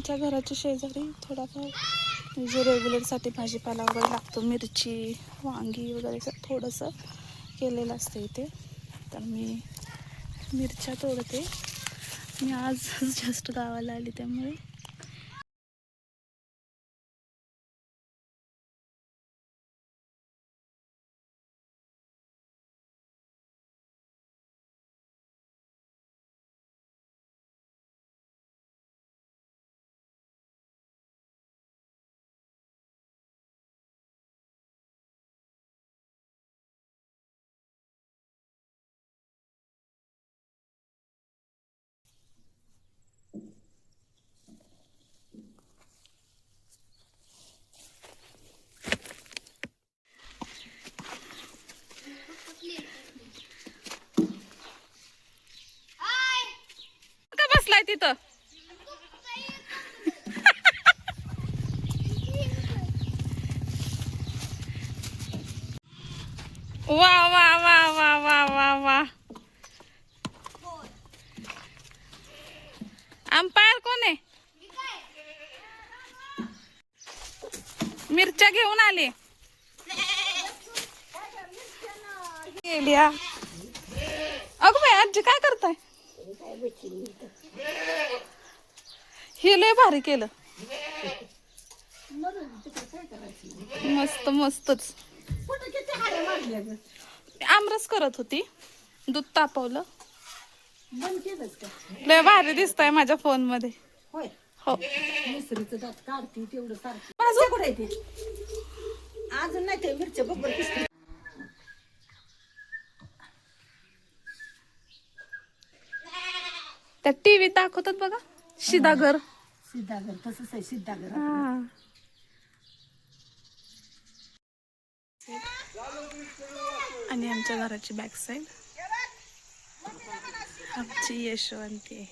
आमच्या घराच्या शेजारी थोडाफार जो रेग्युलरसाठी भाजीपाला वगैरे लागतो, मिरची, वांगी वगैरे थोडंसं केलेलं असतं इथे. तर मी मिरच्या तोडते. मी आज जस्ट गावाला आली त्यामुळे. का बसलाय तिथं? वा वा वा वा वा वा वा. अंपायर कोण आहे? मिरच्या घेऊन आले. अगं बाई आजी काय करताय? हे लय भारी केलं. मस्त मस्तच. आमरस करत होती, दूध तापवलं. लय भारी दिसतंय माझ्या फोन मध्ये. हो. अजून नाही ते मिरच्या बरोबर किसली. त्या टीव्ही दाखवतात बघा, शिदागर. सिद्धागर तसंच आहे, सिद्धागर. आणि आमच्या घराची बॅक साईड आमची यशवंती आहे.